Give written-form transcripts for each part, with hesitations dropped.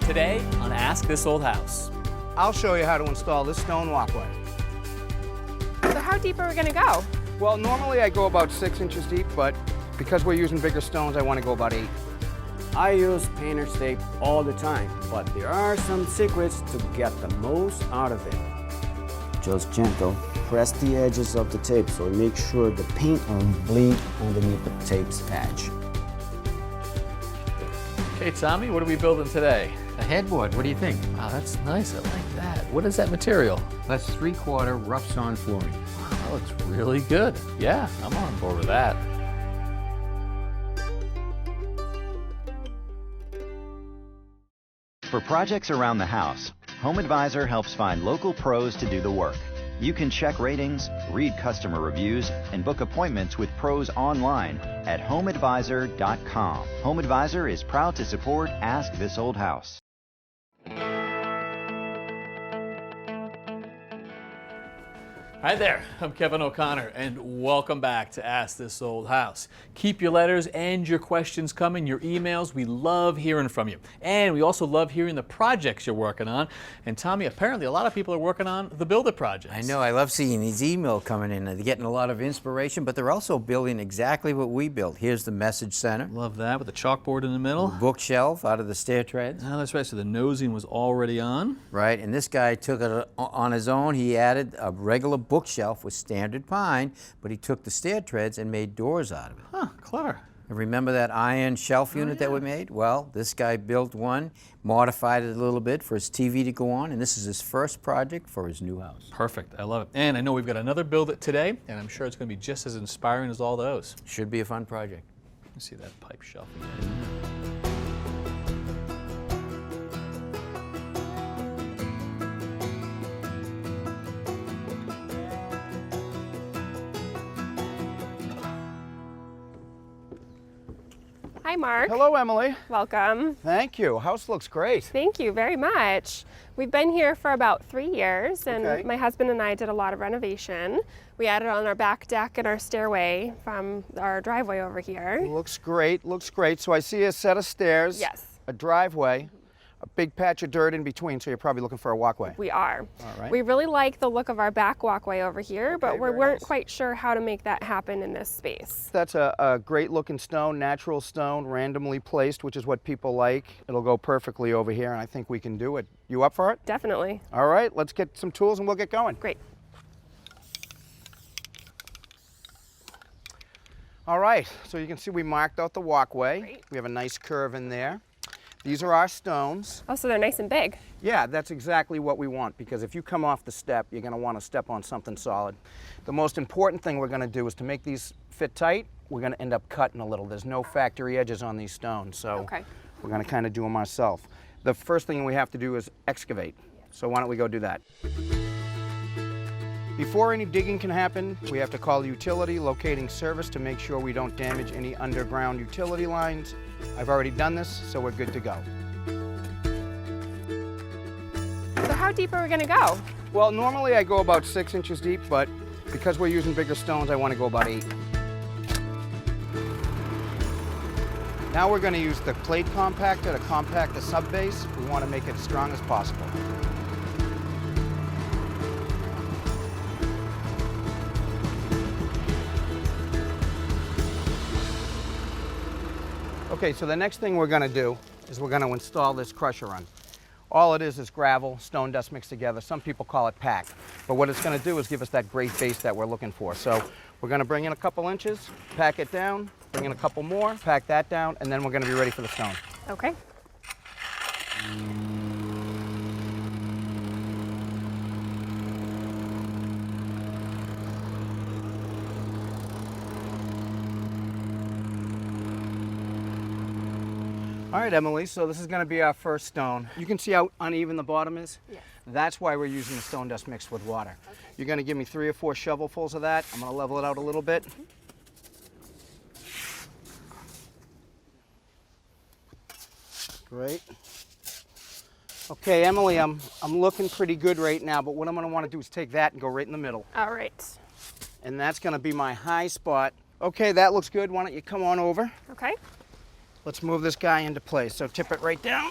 Today on Ask This Old House. I'll show you how to install this stone walkway. So how deep are we gonna go? Well, normally I go about 6 inches deep, but because we're using bigger stones, I want to go about 8. I use painter's tape all the time, but there are some secrets to get the most out of it. Just gentle, press the edges of the tape so make sure the paint won't bleed underneath the tape's edge. Okay, Tommy, what are we building today? A headboard, what do you think? Wow, that's nice. I like that. What is that material? That's 3/4 rough sawn flooring. Wow, that looks really good. Yeah, I'm on board with that. For projects around the house, Home Advisor helps find local pros to do the work. You can check ratings, read customer reviews, and book appointments with pros online at homeadvisor.com. Home Advisor is proud to support Ask This Old House. Hi there, I'm Kevin O'Connor, and welcome back to Ask This Old House. Keep your letters and your questions coming, your emails. We love hearing from you. And we also love hearing the projects you're working on. And Tommy, apparently a lot of people are working on the Build It projects. I know, I love seeing these emails coming in. They're getting a lot of inspiration, but they're also building exactly what we built. Here's the message center. Love that, with the chalkboard in the middle. Bookshelf out of the stair treads. Oh, that's right, so the nosing was already on. Right, and this guy took it on his own. He added a regular bookshelf with standard pine, but he took the stair treads and made doors out of it. Huh, clever. And remember that iron shelf unit that we made? Well, this guy built one, modified it a little bit for his TV to go on, and this is his first project for his new house. Perfect, I love it. And I know we've got another Build It today, and I'm sure it's going to be just as inspiring as all those. Should be a fun project. You see that pipe shelf again. Hi, Mark. Hello, Emily. Welcome. Thank you. House looks great. Thank you very much. We've been here for about 3 years, and Okay. my husband and I did a lot of renovation. We added on our back deck and our stairway from our driveway over here. Looks great, looks great. So I see a set of stairs, Yes, a driveway, a big patch of dirt in between, so you're probably looking for a walkway. we are. All right. We really like the look of our back walkway over here, but Okay, we very weren't nice. quite sure how to make that happen in this space. That's a great looking stone, natural stone, randomly placed, which is what people like. It'll go perfectly over here, and I think we can do it. You up for it? Definitely. All right, let's get some tools and we'll get going. Great. All right, so you can see we marked out the walkway. Great. We have a nice curve in there. These are our stones. Oh, so they're nice and big. Yeah, that's exactly what we want, because if you come off the step, you're gonna wanna step on something solid. The most important thing we're gonna do is to make these fit tight, we're gonna end up cutting a little. There's no factory edges on these stones, so Okay. we're gonna kinda do them ourselves. The first thing we have to do is excavate. So why don't we go do that? Before any digging can happen, we have to call the utility locating service to make sure we don't damage any underground utility lines. I've already done this, so we're good to go. So how deep are we gonna go? Well, normally I go about 6 inches deep, but because we're using bigger stones, I want to go about 8. Now we're going to use the plate compactor to compact the sub base. We want to make it as strong as possible. Okay, so the next thing we're going to do is we're going to install this crusher run. All it is gravel, stone dust mixed together. Some people call it pack. But what it's going to do is give us that great base that we're looking for. So we're going to bring in a couple inches, pack it down, bring in a couple more, pack that down, and then we're going to be ready for the stone. Okay. All right, Emily, so this is going to be our first stone. You can see how uneven the bottom is? Yes. That's why we're using the stone dust mixed with water. Okay. You're going to give me 3 or 4 shovelfuls of that. I'm going to level it out a little bit. Great. Okay, Emily, I'm looking pretty good right now, but what I'm going to want to do is take that and go right in the middle. All right. And that's going to be my high spot. Okay, that looks good. Why don't you come on over? Okay. Let's move this guy into place. So tip it right down.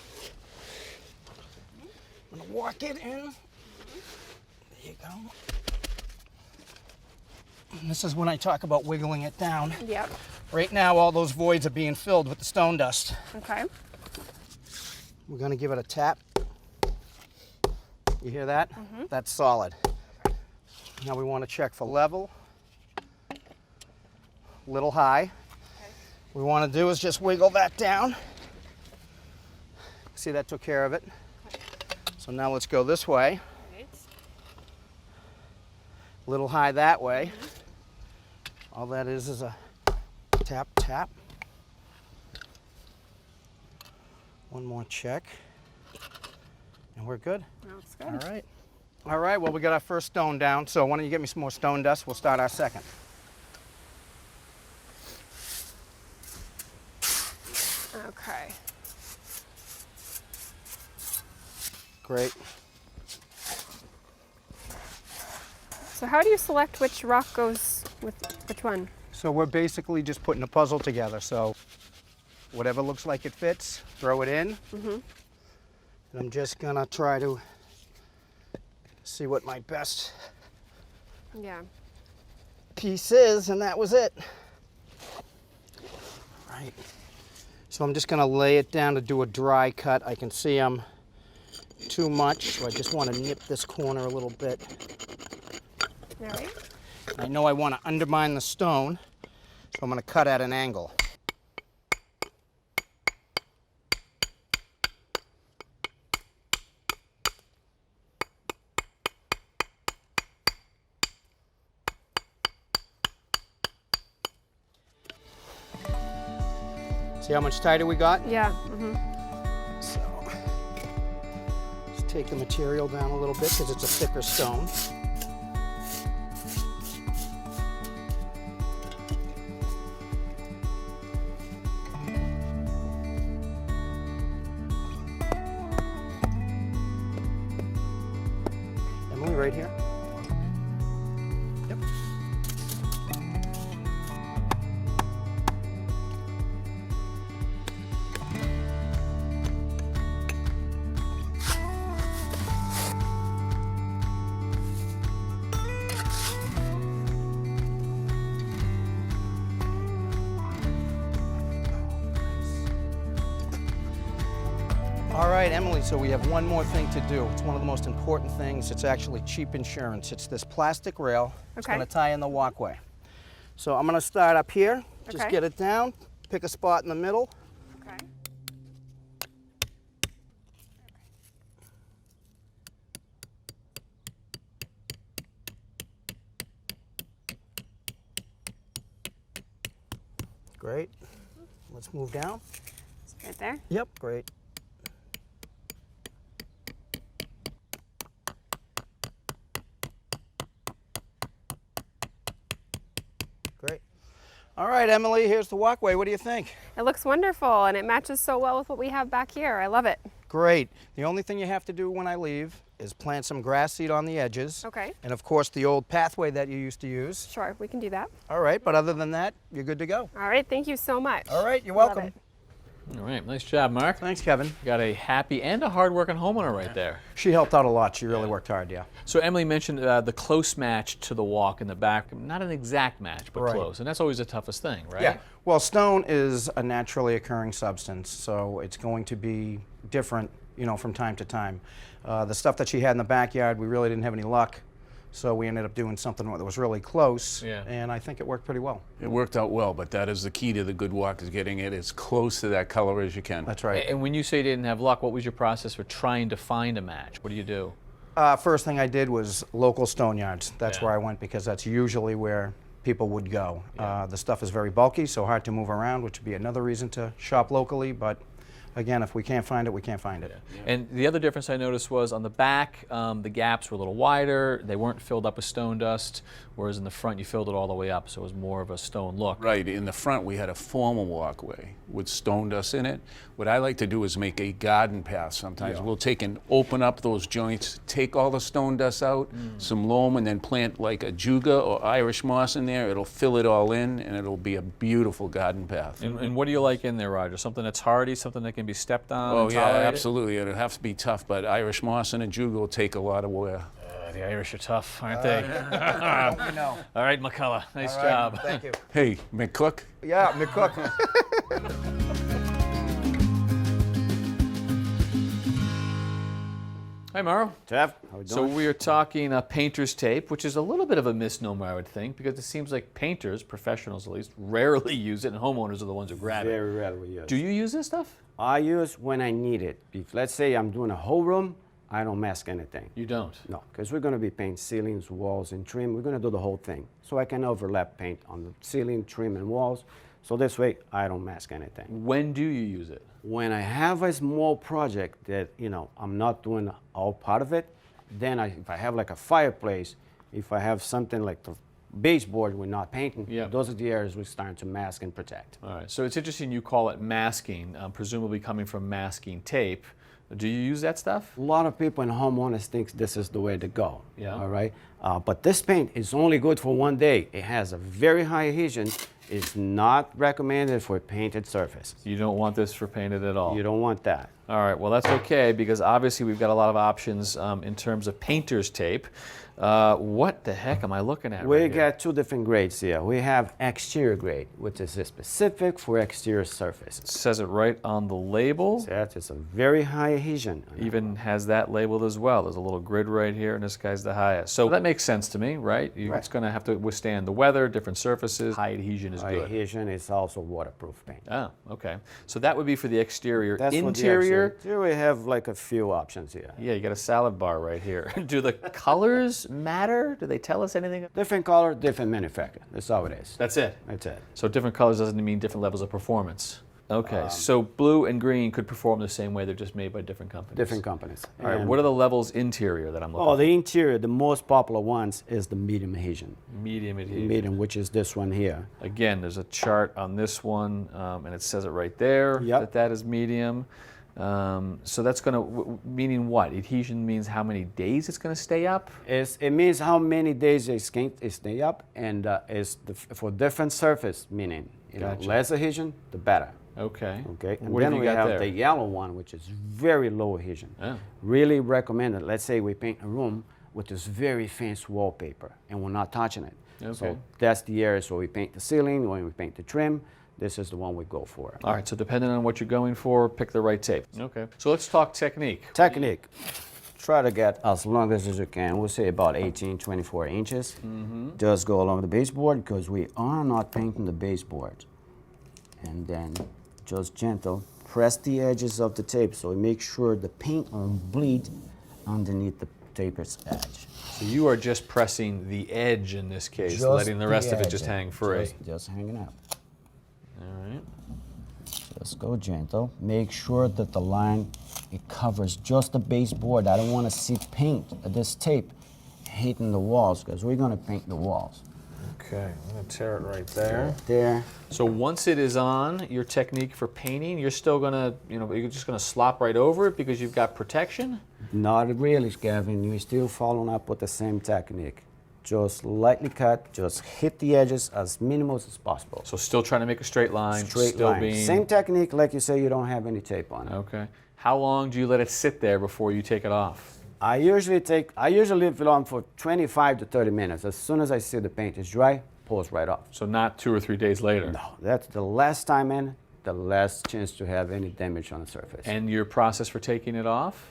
I'm gonna walk it in. There you go. And this is when I talk about wiggling it down. Yep. Right now, all those voids are being filled with the stone dust. Okay. We're gonna give it a tap. You hear that? That's solid. Now we want to check for level. Little high. What we want to do is just wiggle that down. See, that took care of it. So now let's go this way. Right. Little high that way. All that is a tap, tap. One more check. And we're good. That's good. All right. All right, well, we got our first stone down, so why don't you get me some more stone dust? We'll start our second. Okay. Great. So how do you select which rock goes with which one? So we're basically just putting a puzzle together. So whatever looks like it fits, throw it in. And I'm just gonna try to see what my best Yeah. piece is, and that was it. Right. So I'm just gonna lay it down to do a dry cut. I can see I'm too much, so I just want to nip this corner a little bit. All right. I know I want to undermine the stone, so I'm going to cut at an angle. See how much tighter we got? Yeah. So, just take the material down a little bit because it's a thicker stone. Emily, right here. Yep. All right, Emily, so we have one more thing to do. It's one of the most important things. It's actually cheap insurance. It's this plastic rail. It's Okay. going to tie in the walkway. So I'm going to start up here. Just Okay. get it down, pick a spot in the middle. Okay. Great. Let's move down. Right there. Yep, great. Great. All right, Emily, here's the walkway. What do you think? It looks wonderful, and it matches so well with what we have back here. I love it. Great. The only thing you have to do when I leave is plant some grass seed on the edges. Okay. And of course, the old pathway that you used to use. Sure, we can do that. All right, but other than that, you're good to go. All right, thank you so much. All right, you're Love welcome. it. All right, nice job, Mark. Thanks, Kevin. You got a happy and a hard-working homeowner right there. She helped out a lot. She really worked hard, yeah. So Emily mentioned the close match to the walk in the back. Not an exact match, but Right. close. And that's always the toughest thing, right? Yeah. Well, stone is a naturally occurring substance, so it's going to be different, you know, from time to time. The stuff that she had in the backyard, we really didn't have any luck, so we ended up doing something that was really close, Yeah. and I think it worked pretty well. It worked out well, but that is the key to the good walk, is getting it as close to that color as you can. That's right. And when you say you didn't have luck, what was your process for trying to find a match? What do you do? First thing I did was local stone yards. That's Yeah. where I went because that's usually where people would go. The stuff is very bulky, so hard to move around, which would be another reason to shop locally, but again, if we can't find it, we can't find it. And the other difference I noticed was on the back, the gaps were a little wider. They weren't filled up with stone dust, whereas in the front you filled it all the way up, so it was more of a stone look. Right, in the front we had a formal walkway with stone dust in it. What I like to do is make a garden path sometimes. We'll take and open up those joints, take all the stone dust out, some loam, and then plant like a juga or Irish moss in there. It'll fill it all in, and it'll be a beautiful garden path. And what do you like in there, Roger? Something that's hardy, something that can can be stepped on. Oh and yeah, tolerated? absolutely. It'll have to be tough, but Irish moss and a jugo will take a lot of wear. The Irish are tough, aren't they? Don't we know? All right, McCullough, nice All right, job. Thank you. Hey, McCook. Yeah, McCook. Hi, Mauro. Jeff, how we So doing? we are talking painter's tape, which is a little bit of a misnomer, I would think, because it seems like painters, professionals at least, rarely use it, and homeowners are the ones who grab it. Very rarely, yes. Do you use this stuff? I use when I need it. If, let's say I'm doing a whole room, I don't mask anything. You don't? No, because we're going to be painting ceilings, walls, and trim. We're going to do the whole thing. So I can overlap paint on the ceiling, trim, and walls. So this way, I don't mask anything. When do you use it? When I have a small project that, I'm not doing all part of it, then if I have like a fireplace, if I have something like the baseboard we're not painting, Yeah. those are the areas we're starting to mask and protect. All right, so it's interesting you call it masking, presumably coming from masking tape. Do you use that stuff? A lot of people and homeowners think this is the way to go. Yeah. All right. But this paint is only good for one day. It has a very high adhesion. It's not recommended for painted surface. You don't want this for painted at all? You don't want that. All right, well that's okay because obviously we've got a lot of options in terms of painter's tape. What the heck am I looking at We right here? got two different grades here. We have exterior grade, which is specific for exterior surface. It says it right on the label. That is a very high adhesion. Even has that labeled as well. There's a little grid right here, and this guy's the highest. So that makes sense to me, right? Right. It's going to have to withstand the weather, different surfaces. High adhesion is High good. adhesion is also waterproof paint. Oh, okay. So that would be for the exterior. That's for the Interior, exterior. We have like a few options here. yeah, you got a salad bar right here. Do the colors matter? Do they tell us anything? Different color, different manufacturer. That's how it is. That's it. That's it. So different colors doesn't mean different levels of performance. Okay, so blue and green could perform the same way. They're just made by different companies. Different companies. All right, And- what are the levels interior that I'm looking Oh, at? the interior, the most popular ones is the medium adhesion. Medium adhesion. Medium, which is this one here. Again, there's a chart on this one, and it says it right there Yep. that is medium. So that's going to, meaning what? Adhesion means how many days it's going to stay up? It means how many days it stay up, and for different surface, meaning Gotcha. less adhesion, the better. Okay. Okay, and What then have you we got have there? the yellow one, which is very low adhesion. Oh. Really recommended. Let's say we paint a room with this very fancy wallpaper, and we're not touching it. Okay. So that's the areas where we paint the ceiling, when we paint the trim. This is the one we go for. All right, so depending on what you're going for, pick the right tape. Okay. So let's talk technique. Technique. Try to get as long as you can. We'll say about 18, 24 inches. Just go along the baseboard because we are not painting the baseboard. And then just gentle, press the edges of the tape so we make sure the paint won't bleed underneath the taper's edge. So you are just pressing the edge in this case, Just letting the rest of it edge, just hang free. Just hanging out. All right. Just go gentle. Make sure that the line, it covers just the baseboard. I don't want to see paint, this tape, hitting the walls because we're going to paint the walls. Okay, I'm going to tear it right there. There. So once it is on, your technique for painting, you're still going to, you're just going to slop right over it because you've got protection? Not really, Gavin. You're still following up with the same technique. Just lightly cut, just hit the edges as minimal as possible. So still trying to make a straight line, Straight still line. being... Same technique, like you say, you don't have any tape on it. Okay. How long do you let it sit there before you take it off? I usually leave it on for 25 to 30 minutes. As soon as I see the paint is dry, pulls right off. So not 2 or 3 days later? No, that's the last time in, the last chance to have any damage on the surface. And your process for taking it off?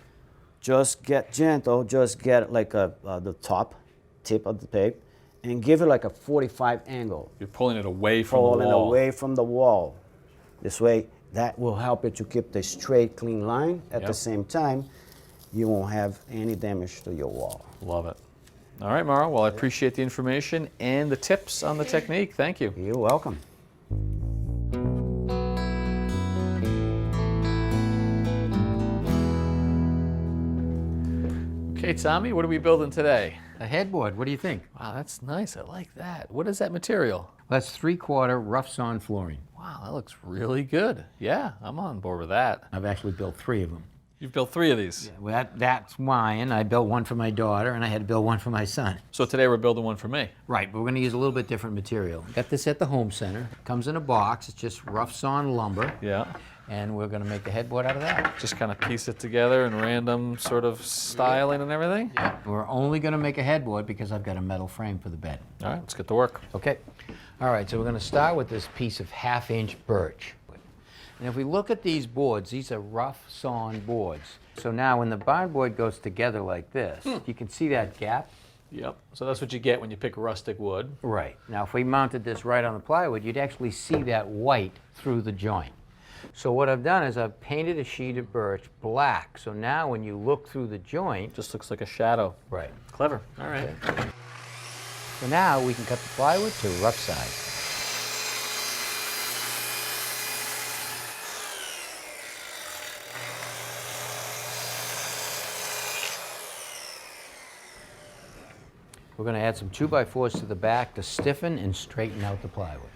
Just get gentle, just get like the top tip of the tape and give it like a 45 angle. You're pulling it away from the Pulling wall. away from the wall. This way, that will help you to keep the straight, clean line. At Yep. the same time, you won't have any damage to your wall. Love it. All right, Mauro. Well, I appreciate the information and the tips on the technique. Thank you. You're welcome. Okay, Tommy, what are we building today? A headboard, what do you think? Wow, that's nice. I like that. What is that material? That's 3/4 rough sawn flooring. Wow, that looks really good. Yeah, I'm on board with that. I've actually built 3 of them. You've built 3 of these. Well, that's mine. I built one for my daughter, and I had to build one for my son. So today we're building one for me. Right, but we're going to use a little bit different material. Got this at the home center. Comes in a box. It's just rough sawn lumber. Yeah. and we're going to make the headboard out of that. Just kind of piece it together in random sort of styling and everything? Yeah. We're only going to make a headboard because I've got a metal frame for the bed. All right, let's get to work. Okay. All right, so we're going to start with this piece of 1/2-inch birch. And if we look at these boards, these are rough sawn boards. So now when the barnboard goes together like this, you can see that gap? Yep, so that's what you get when you pick rustic wood. Right. Now if we mounted this right on the plywood, you'd actually see that white through the joint. So what I've done is I've painted a sheet of birch black. So now when you look through the joint... Just looks like a shadow. Right. Clever, all right. Okay. So now we can cut the plywood to rough size. We're going to add some 2x4s to the back to stiffen and straighten out the plywood.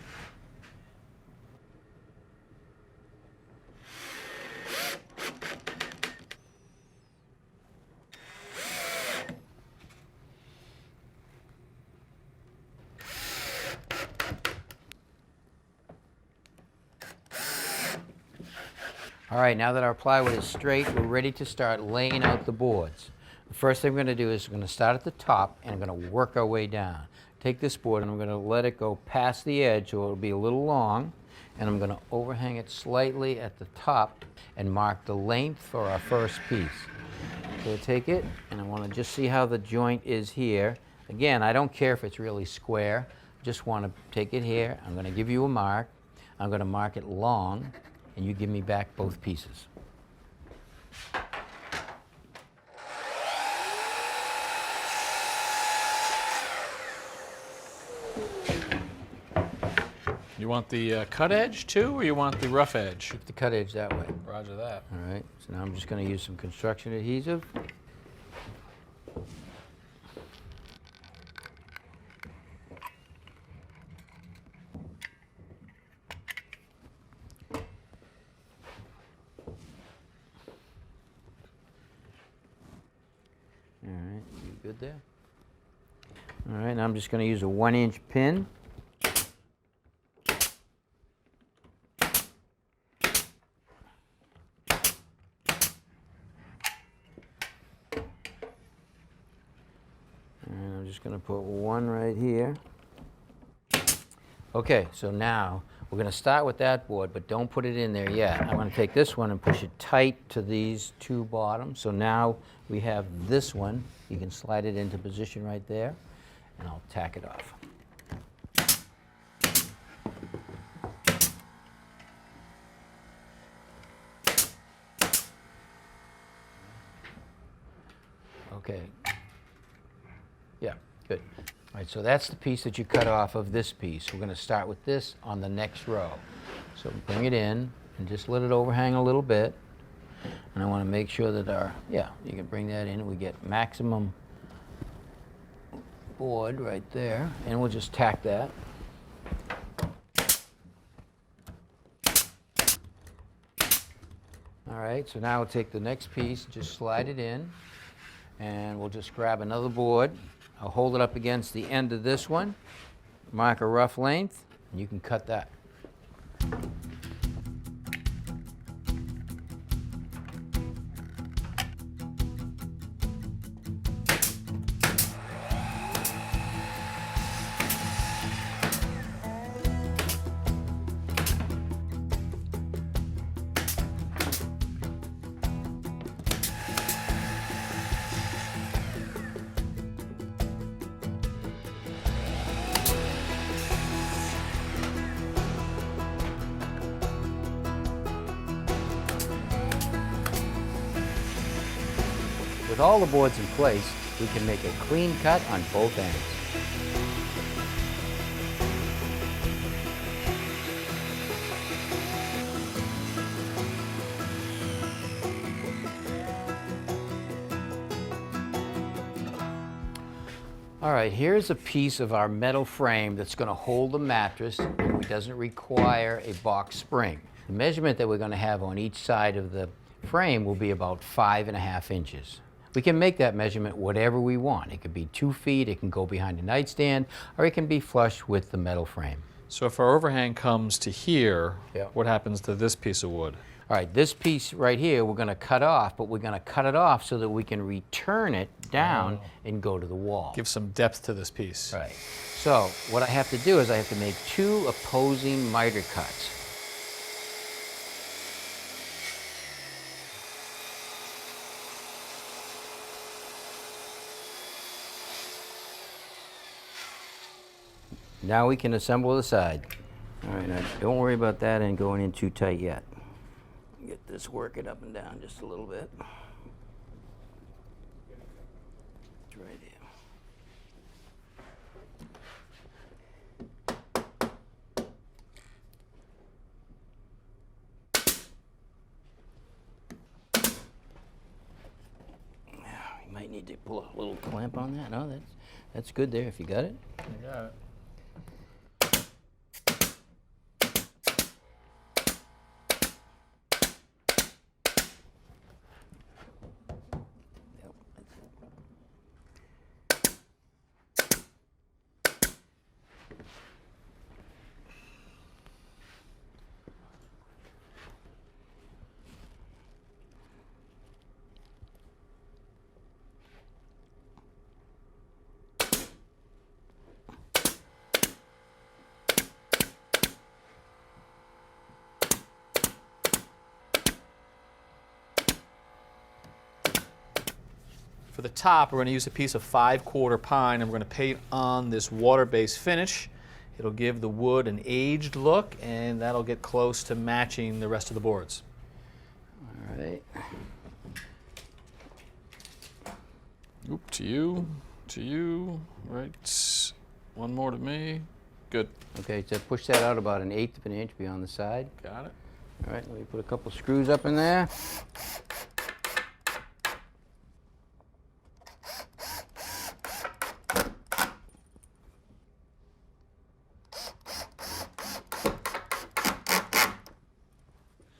All right, now that our plywood is straight, we're ready to start laying out the boards. The first thing we're going to do is we're going to start at the top and I'm going to work our way down. Take this board and I'm going to let it go past the edge so it'll be a little long, and I'm going to overhang it slightly at the top and mark the length for our first piece. So take it and I want to just see how the joint is here. Again, I don't care if it's really square. Just want to take it here. I'm going to give you a mark. I'm going to mark it long, and you give me back both pieces. You want the cut edge too, or you want the rough edge? Keep the cut edge that way. Roger that. All right, so now I'm just going to use some construction adhesive. All right, you good there? All right, now I'm just going to use a 1-inch pin. And I'm just going to put one right here. Okay, so now we're going to start with that board, but don't put it in there yet. I'm going to take this one and push it tight to these two bottoms. So now we have this one. You can slide it into position right there, and I'll tack it off. Okay. Yeah, good. All right, so that's the piece that you cut off of this piece. We're going to start with this on the next row. So bring it in and just let it overhang a little bit. And I want to make sure that our, yeah, you can bring that in and we get maximum board right there. And we'll just tack that. All right, so now we'll take the next piece, just slide it in, and we'll just grab another board. I'll hold it up against the end of this one, mark a rough length, and you can cut that. With all the boards in place, we can make a clean cut on both ends. All right, here's a piece of our metal frame that's going to hold the mattress. It doesn't require a box spring. The measurement that we're going to have on each side of the frame will be about 5.5 inches. We can make that measurement whatever we want. It could be 2 feet, it can go behind a nightstand, or it can be flush with the metal frame. So if our overhang comes to here, Yeah. what happens to this piece of wood? All right, this piece right here we're going to cut off, but we're going to cut it off so that we can return it down and go to the wall. Give some depth to this piece. Right. So what I have to do is I have to make 2 opposing miter cuts. Now we can assemble the side. All right, now don't worry about that and going in too tight yet. Get this working up and down just a little bit. It's right here. You might need to pull a little clamp on that. No, that's good there if you got it. I got it. For the top, we're going to use a piece of 5/4 pine, and we're going to paint on this water-based finish. It'll give the wood an aged look, and that'll get close to matching the rest of the boards. All right. Oop, to you, right. One more to me. Good. Okay, so push that out about 1/8 of an inch beyond the side. Got it. All right, let me put a couple screws up in there.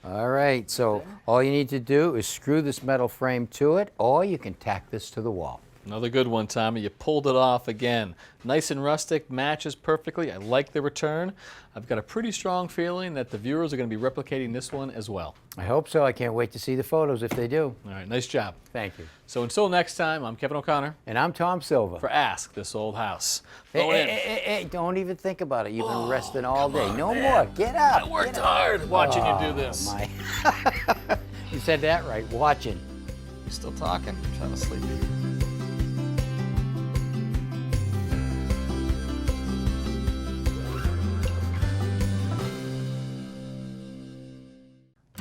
All right, so all you need to do is screw this metal frame to it, or you can tack this to the wall. Another good one, Tommy. You pulled it off again. Nice and rustic, matches perfectly. I like the return. I've got a pretty strong feeling that the viewers are going to be replicating this one as well. I hope so. I can't wait to see the photos if they do. All right, nice job. Thank you. So until next time, I'm Kevin O'Connor And I'm Tom Silva. for Ask This Old House. Hey, don't even think about it. You've been resting all day. No more. Get up. I worked hard watching you do this. My. You said that right. Watching. You still talking? I'm trying to sleep.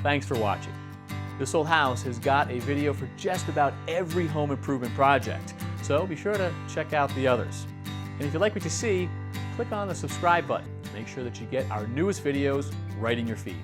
Thanks for watching. This Old House has got a video for just about every home improvement project, so be sure to check out the others. And if you like what you see, click on the subscribe button to make sure that you get our newest videos right in your feed.